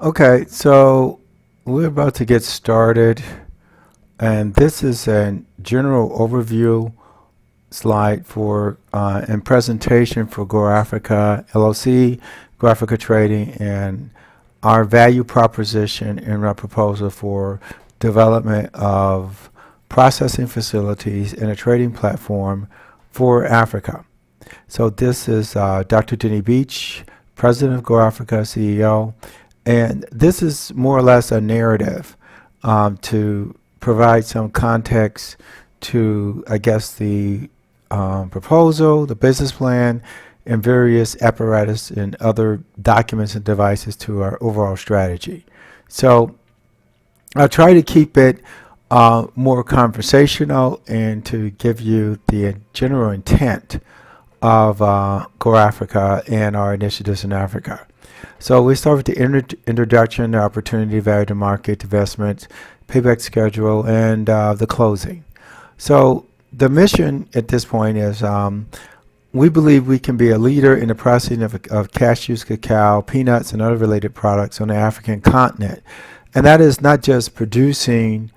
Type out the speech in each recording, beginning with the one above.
Okay, so we're about to get started, and this is a general overview slide for and presentation for Go Africa LLC, Go Africa Trading, and our value proposition and our proposal for development of processing facilities and a trading platform for Africa. So this is Dr. Denny Beach, President of Go Africa, CEO, and this is more or less a narrative to provide some context to, I guess, the proposal, the business plan, and various apparatus and other documents and devices to our overall strategy. So I'll try to keep it more conversational and to give you the general intent of Core Africa and our initiatives in Africa. So we start with the introduction, the opportunity, value to market, investment, payback schedule, and the closing. So the mission at this point is we believe we can be a leader in the processing of cashews, cacao, peanuts, and other related products on the African continent. And that is not just producing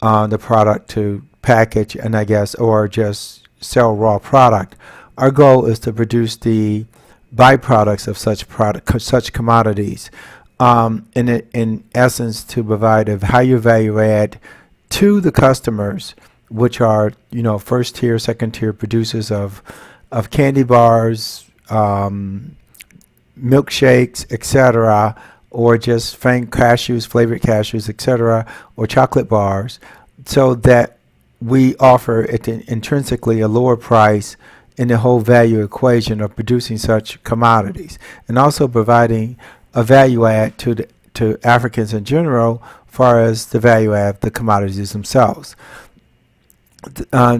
the product to package and I guess, or just sell raw product. Our goal is to produce the byproducts of such commodities, in essence, to provide a higher value add to the customers, which are first tier, second tier producers of candy bars, milkshakes, etc., or just faint cashews, flavored cashews, etc., or chocolate bars, so that we offer it intrinsically a lower price in the whole value equation of producing such commodities, and also providing a value add to Africans in general, as far as the value add of the commodities themselves.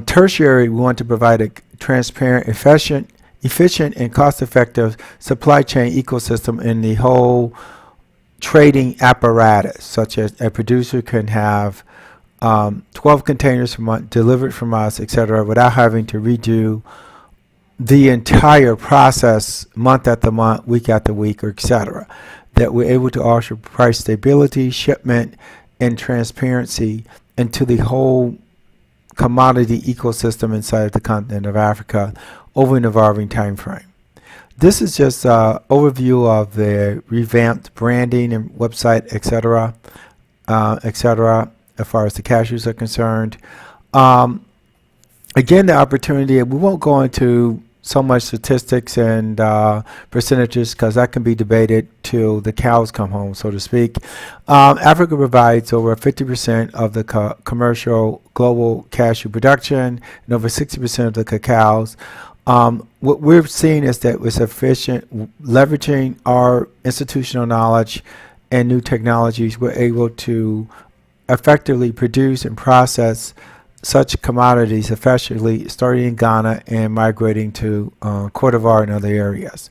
Tertiary, we want to provide a transparent, efficient, and cost-effective supply chain ecosystem in the whole trading apparatus, such as a producer can have 12 containers per month delivered from us, etc., without having to redo the entire process month after month, week after week, or etc. That we're able to offer price stability, shipment, and transparency into the whole commodity ecosystem inside of the continent of Africa over an evolving time frame. This is just an overview of the revamped branding and website, etc., as far as the cashews are concerned. Again, the opportunity, we won't go into so much statistics and percentages, because that can be debated till the cows come home, so to speak. Africa provides over 50% of the commercial global cashew production and over 60% of the cacaos. What we're seeing is that with efficient leveraging our institutional knowledge and new technologies, we're able to effectively produce and process such commodities, especially starting in Ghana and migrating to Cote d'Ivoire and other areas.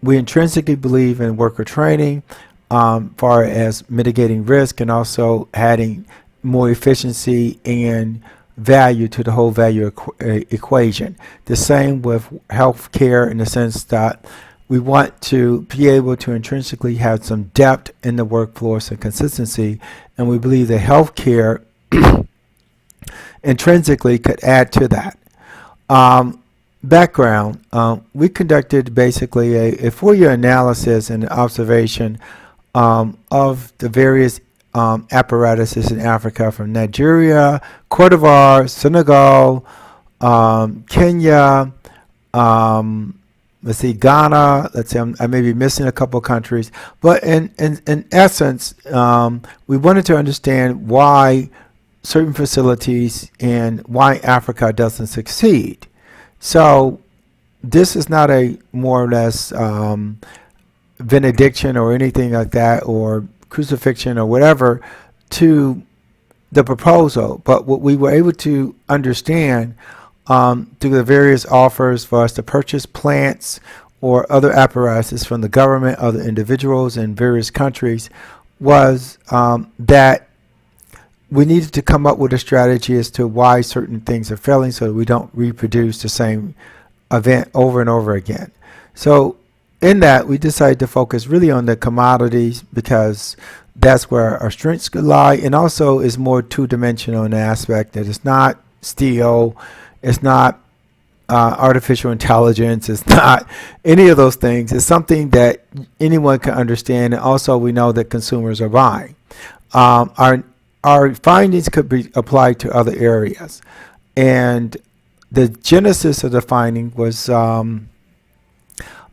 We intrinsically believe in worker training, far as mitigating risk and also adding more efficiency and value to the whole value equation. The same with healthcare, in the sense that we want to be able to intrinsically have some depth in the workforce and consistency, and we believe that healthcare intrinsically could add to that. Background, we conducted basically a 4-year analysis and observation of the various apparatuses in Africa, from Nigeria, Cote d'Ivoire, Senegal, Kenya, let's see, Ghana. Let's see, I may be missing a couple of countries, but in essence, we wanted to understand why certain facilities and why Africa doesn't succeed. So this is not a more or less benediction or anything like that, or crucifixion or whatever to the proposal, but what we were able to understand through the various offers for us to purchase plants or other apparatus from the government, other individuals in various countries, was that we needed to come up with a strategy as to why certain things are failing, so that we don't reproduce the same event over and over again. So in that, we decided to focus really on the commodities because that's where our strengths could lie, and also is more two-dimensional in the aspect that it's not steel, it's not artificial intelligence, it's not any of those things. It's something that anyone can understand, and also we know that consumers are buying. Our findings could be applied to other areas, and the genesis of the finding was.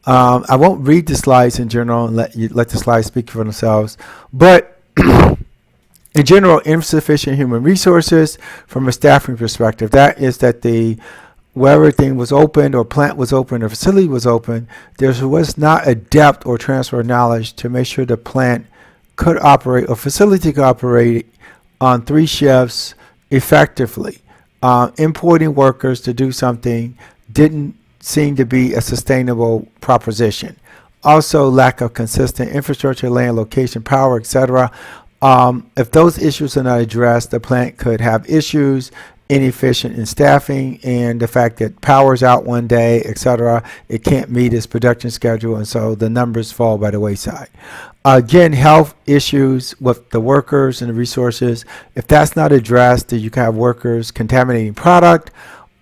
I won't read the slides in general and let the slides speak for themselves, but in general, insufficient human resources from a staffing perspective. That is that where everything was open or plant was open or facility was open, there was not a depth or transfer of knowledge to make sure the plant could operate or facility could operate on 3 shifts effectively. Importing workers to do something didn't seem to be a sustainable proposition. Also, lack of consistent infrastructure, land, location, power, etc. If those issues are not addressed, the plant could have issues, inefficient in staffing, and the fact that power's out one day, etc. It can't meet its production schedule, and so the numbers fall by the wayside. Again, health issues with the workers and the resources. If that's not addressed, then you can have workers contaminating product,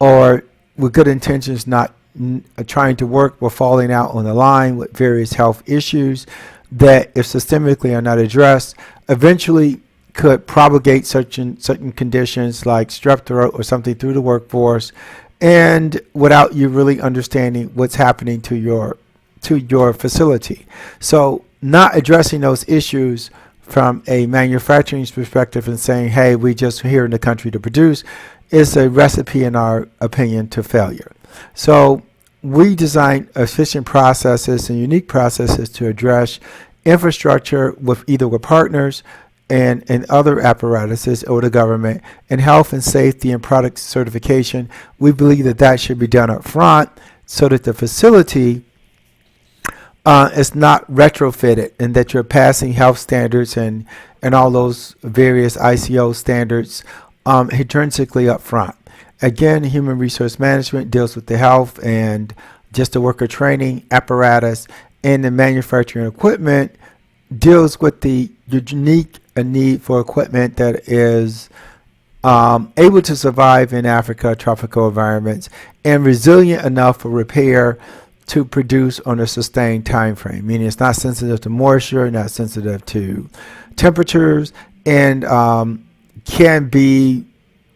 or with good intentions not trying to work but falling out on the line with various health issues that, if systemically are not addressed, eventually could propagate certain conditions like strep throat or something through the workforce, and without you really understanding what's happening to your facility. So not addressing those issues from a manufacturing perspective and saying, hey, we just here in the country to produce, is a recipe, in our opinion, to failure. So we designed efficient processes and unique processes to address infrastructure with either with partners and other apparatuses or the government, and health and safety and product certification. We believe that should be done up front so that the facility is not retrofitted, and that you're passing health standards and all those various ICO standards intrinsically up front. Again, human resource management deals with the health and just the worker training apparatus, and the manufacturing equipment deals with the unique need for equipment that is able to survive in Africa tropical environments and resilient enough for repair to produce on a sustained time frame, meaning it's not sensitive to moisture, not sensitive to temperatures, and can be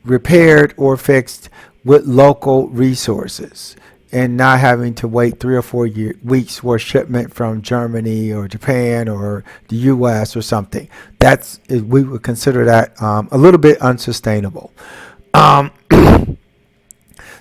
repaired or fixed with local resources, and not having to wait 3 or 4 weeks for shipment from Germany or Japan or the U.S. or something. We would consider that a little bit unsustainable.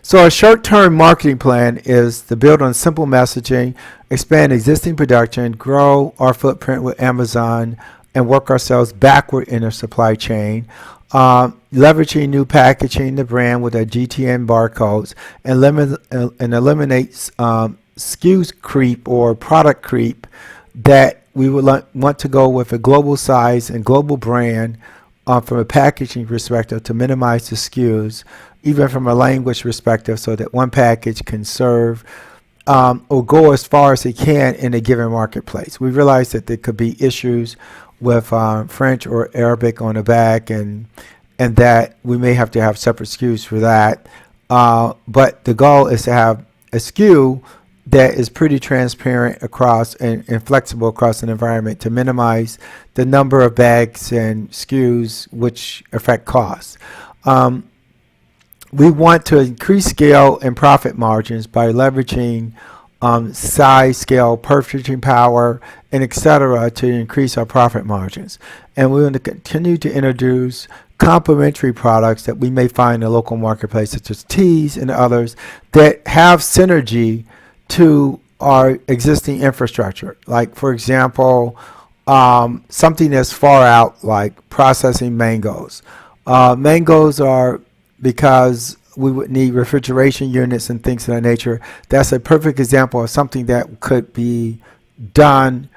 So our short-term marketing plan is to build on simple messaging, expand existing production, grow our footprint with Amazon, and work ourselves backward in our supply chain. Leveraging new packaging, the brand with our GTN barcodes, and eliminates SKUs creep or product creep, that we would want to go with a global size and global brand from a packaging perspective to minimize the SKUs, even from a language perspective, so that one package can serve or go as far as it can in a given marketplace. We realize that there could be issues with French or Arabic on the back, and that we may have to have separate SKUs for that. But the goal is to have a SKU that is pretty transparent across and flexible across an environment to minimize the number of bags and SKUs which affect costs. We want to increase scale and profit margins by leveraging size, scale, purchasing power, and etc. to increase our profit margins. And we want to continue to introduce complementary products that we may find in the local marketplace, such as teas and others, that have synergy to our existing infrastructure. Like, for example, something that's far out, like processing mangoes. Mangoes are, because we would need refrigeration units and things of that nature. That's a perfect example of something that could be done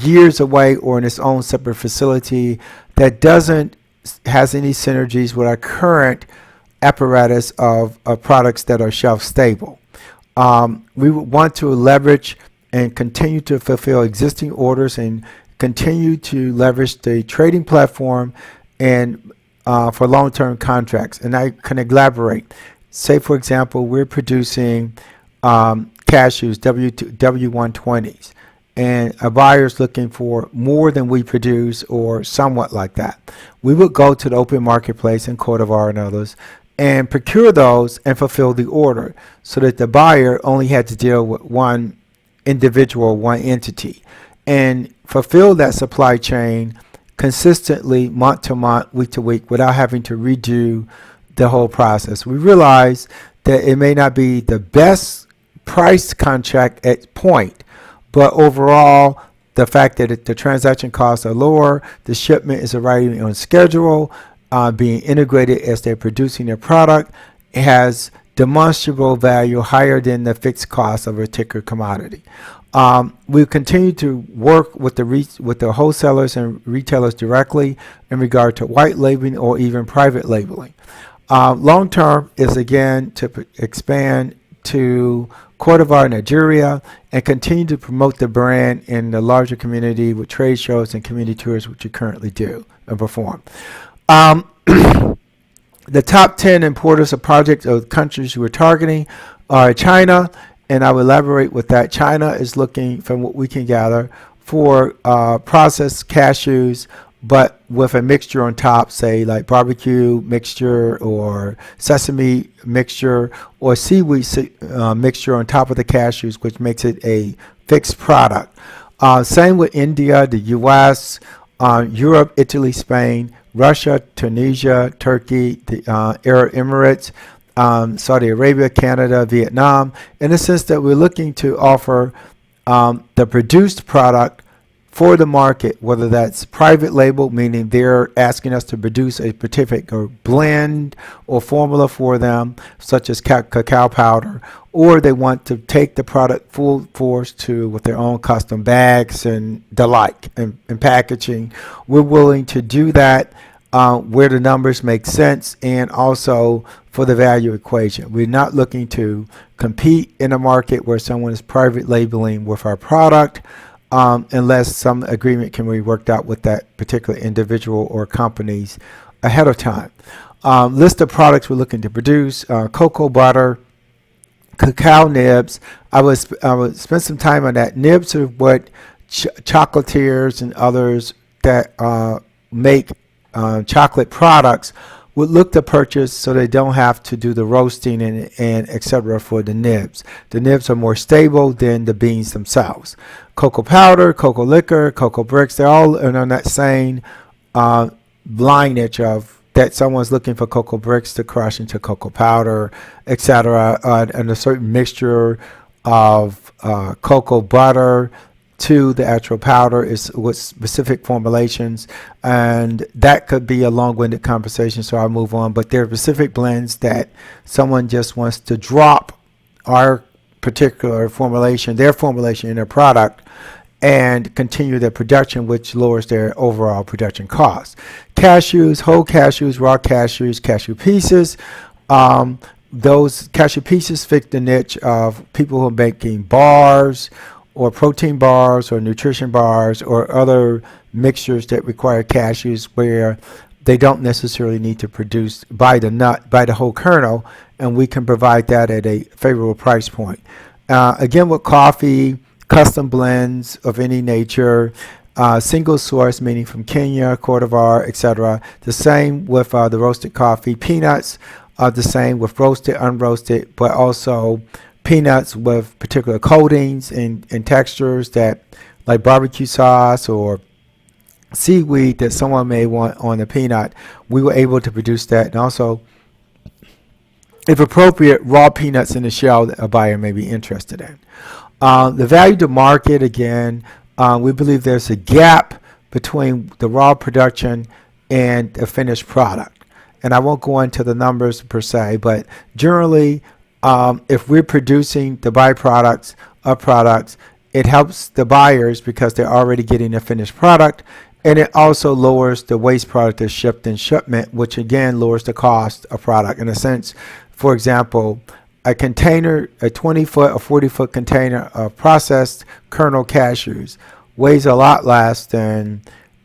years away or in its own separate facility that has any synergies with our current apparatus of products that are shelf stable. We would want to leverage and continue to fulfill existing orders and continue to leverage the trading platform and for long-term contracts. And I can elaborate. Say, for example, we're producing cashews, W120s, and a buyer's looking for more than we produce or somewhat like that. We would go to the open marketplace in Cote d'Ivoire and others and procure those and fulfill the order so that the buyer only had to deal with one individual, one entity, and fulfill that supply chain consistently month to month, week to week, without having to redo the whole process. We realize that it may not be the best priced contract at point, but overall, the fact that the transaction costs are lower, the shipment is arriving on schedule, being integrated as they're producing their product, it has demonstrable value higher than the fixed cost of a particular commodity. We continue to work with the wholesalers and retailers directly in regard to white labeling or even private labeling. Long term is again to expand to Cote d'Ivoire, Nigeria, and continue to promote the brand in the larger community with trade shows and community tours, which we currently do and perform. The top 10 importers of projects of countries we're targeting are China, and I will elaborate with that. China is looking, from what we can gather, for processed cashews, but with a mixture on top, say like barbecue mixture or sesame mixture or seaweed mixture on top of the cashews, which makes it a fixed product. Same with India, the US, Europe, Italy, Spain, Russia, Tunisia, Turkey, the Arab Emirates, Saudi Arabia, Canada, Vietnam, in the sense that we're looking to offer the produced product for the market, whether that's private label, meaning they're asking us to produce a particular blend or formula for them, such as cacao powder, or they want to take the product full force to with their own custom bags and the like and packaging. We're willing to do that where the numbers make sense and also for the value equation. We're not looking to compete in a market where someone is private labeling with our product, unless some agreement can be worked out with that particular individual or companies ahead of time. List of products we're looking to produce: cocoa butter, cacao nibs. I would spend some time on that. Nibs are what chocolatiers and others that make chocolate products would look to purchase, so they don't have to do the roasting and etc. for the nibs. The nibs are more stable than the beans themselves. Cocoa powder, cocoa liquor, cocoa bricks, they're all on that same lineage of that someone's looking for cocoa bricks to crush into cocoa powder, etc. And a certain mixture of cocoa butter to the actual powder is with specific formulations, and that could be a long-winded conversation, so I'll move on. But there are specific blends that someone just wants to drop our particular formulation, their formulation in their product, and continue their production, which lowers their overall production costs. Cashews, whole cashews, raw cashews, cashew pieces. Those cashew pieces fit the niche of people who are making bars or protein bars or nutrition bars or other mixtures that require cashews, where they don't necessarily need to produce by the nut, by the whole kernel, and we can provide that at a favorable price point. Again, with coffee, custom blends of any nature, single source, meaning from Kenya, Cote d'Ivoire, etc. The same with the roasted coffee. Peanuts are the same with roasted, unroasted, but also peanuts with particular coatings and textures that, like barbecue sauce or seaweed that someone may want on the peanut. We were able to produce that, and also, if appropriate, raw peanuts in the shell that a buyer may be interested in. The value to market, again, we believe there's a gap between the raw production and the finished product. And I won't go into the numbers per se, but generally, if we're producing the byproducts of products, it helps the buyers because they're already getting a finished product, and it also lowers the waste product that's shipped in shipment, which again lowers the cost of product. In a sense, for example, a container, a 20-foot or 40-foot container of processed kernel cashews weighs a lot less than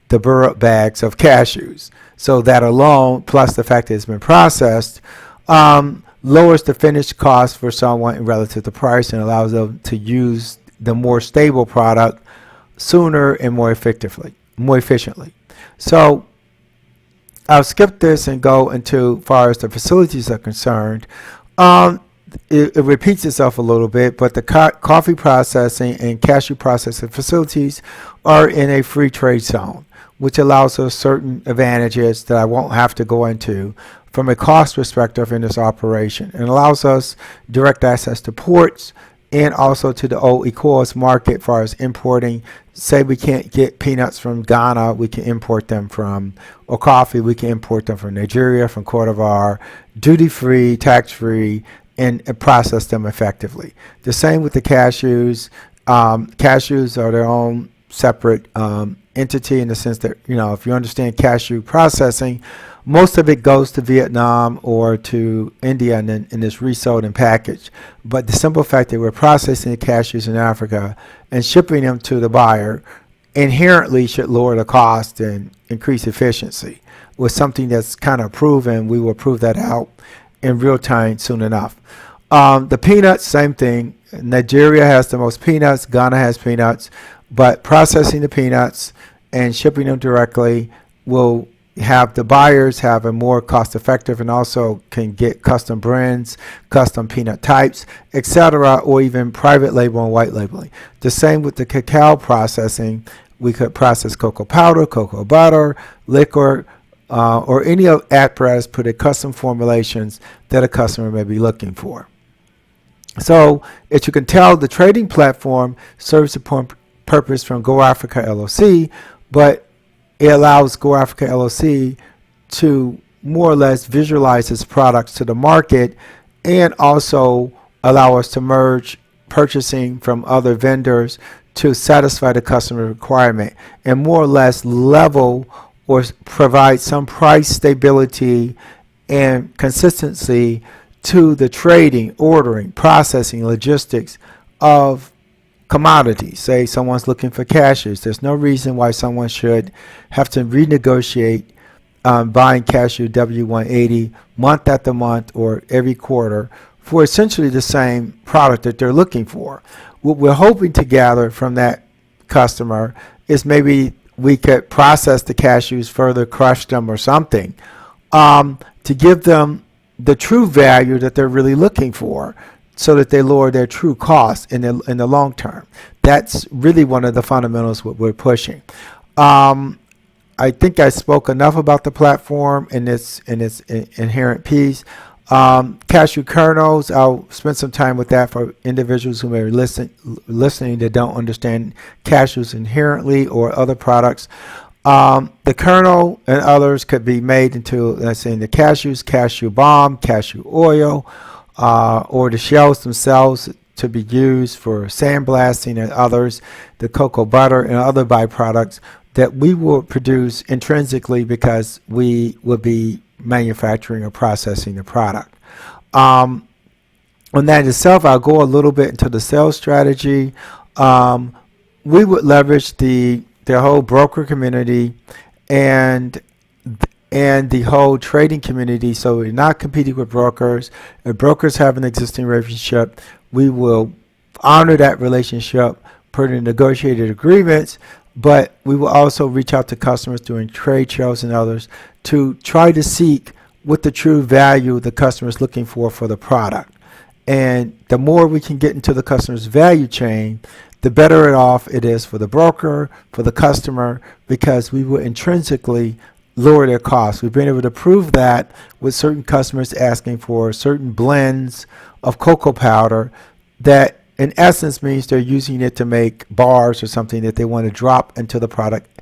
the burlap bags of cashews. So that alone, plus the fact that it's been processed, lowers the finished cost for someone relative to price and allows them to use the more stable product sooner and more efficiently. So I'll skip this and go into far as the facilities are concerned. It repeats itself a little bit, but the coffee processing and cashew processing facilities are in a free trade zone, which allows us certain advantages that I won't have to go into from a cost perspective in this operation, and allows us direct access to ports and also to the old ECOWAS market as far as importing. Say we can't get peanuts from Ghana, we can import them from, or coffee, we can import them from Nigeria, from Cote d'Ivoire, duty-free, tax-free, and process them effectively. The same with the cashews. Cashews are their own separate entity in the sense that, if you understand cashew processing, most of it goes to Vietnam or to India and then is resold and packaged. But the simple fact that we're processing the cashews in Africa and shipping them to the buyer inherently should lower the cost and increase efficiency. With something that's kind of proven, we will prove that out in real time soon enough. The peanuts, same thing. Nigeria has the most peanuts, Ghana has peanuts, but processing the peanuts and shipping them directly will have the buyers have a more cost effective and also can get custom brands, custom peanut types, etc., or even private label and white labeling. The same with the cacao processing. We could process cocoa powder, cocoa butter, liquor, or any apparatus put in custom formulations that a customer may be looking for. So as you can tell, the trading platform serves the purpose from Go Africa LLC, but it allows Go Africa LLC to more or less visualize its products to the market and also allow us to merge purchasing from other vendors to satisfy the customer requirement and more or less level or provide some price stability and consistency to the trading, ordering, processing, logistics of commodities. Say someone's looking for cashews. There's no reason why someone should have to renegotiate buying cashew W180 month after month or every quarter for essentially the same product that they're looking for. What we're hoping to gather from that customer is maybe we could process the cashews further, crush them or something, to give them the true value that they're really looking for, so that they lower their true cost in the long term. That's really one of the fundamentals what we're pushing. I think I spoke enough about the platform and its inherent piece. Cashew kernels, I'll spend some time with that for individuals who may be listening that don't understand cashews inherently or other products. The kernel and others could be made into, let's say, in the cashews, cashew balm, cashew oil, or the shells themselves to be used for sandblasting and others, the cocoa butter and other byproducts that we will produce intrinsically because we will be manufacturing or processing the product. On that itself, I'll go a little bit into the sales strategy. We would leverage the whole broker community and the whole trading community. So we're not competing with brokers. If brokers have an existing relationship, we will honor that relationship per the negotiated agreements, but we will also reach out to customers during trade shows and others to try to seek what the true value the customer is looking for the product. And the more we can get into the customer's value chain, the better off it is for the broker, for the customer, because we will intrinsically lower their costs. We've been able to prove that with certain customers asking for certain blends of cocoa powder that in essence means they're using it to make bars or something that they want to drop into the product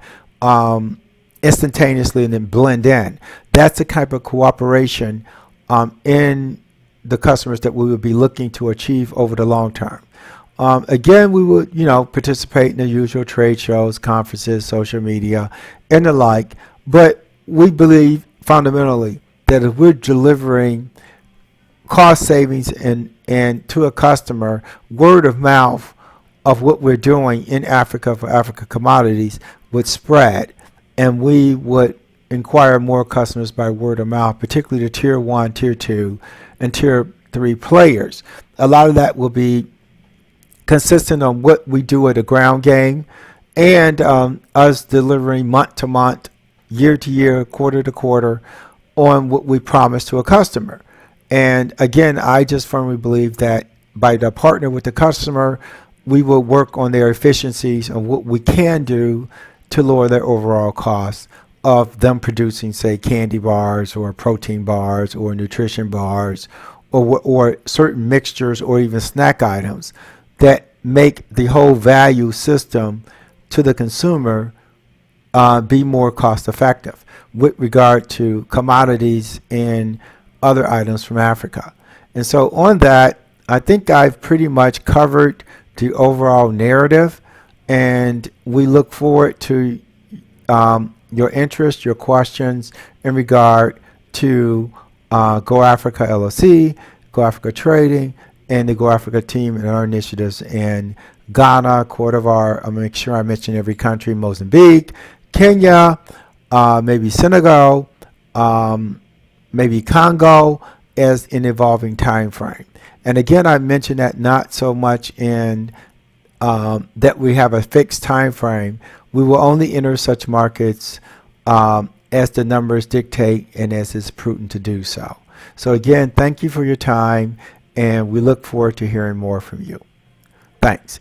instantaneously and then blend in. That's the type of cooperation in the customers that we would be looking to achieve over the long term. Again, we would, participate in the usual trade shows, conferences, social media, and the like. But we believe fundamentally that if we're delivering cost savings and and to a customer, word of mouth of what we're doing in Africa for Africa commodities would spread, and we would inquire more customers by word of mouth, particularly the tier 1, tier 2, and tier 3 players. A lot of that will be consistent on what we do at the ground game, and us delivering month to month, year to year, quarter to quarter on what we promise to a customer. And again, I just firmly believe that by the partner with the customer, we will work on their efficiencies and what we can do to lower their overall costs of them producing, say, candy bars or protein bars or nutrition bars or certain mixtures or even snack items that make the whole value system to the consumer be more cost effective with regard to commodities and other items from Africa. And so on that, I think I've pretty much covered the overall narrative, and we look forward to your interest, your questions in regard to Go Africa LLC, Go Africa Trading, and the Go Africa team and our initiatives in Ghana, Cote d'Ivoire, I'll make sure I mention every country, Mozambique, Kenya, maybe Senegal, maybe Congo, as an evolving time frame. And again, I mentioned that not so much in that we have a fixed time frame. We will only enter such markets as the numbers dictate and as it's prudent to do so. So again, thank you for your time, and we look forward to hearing more from you. Thanks.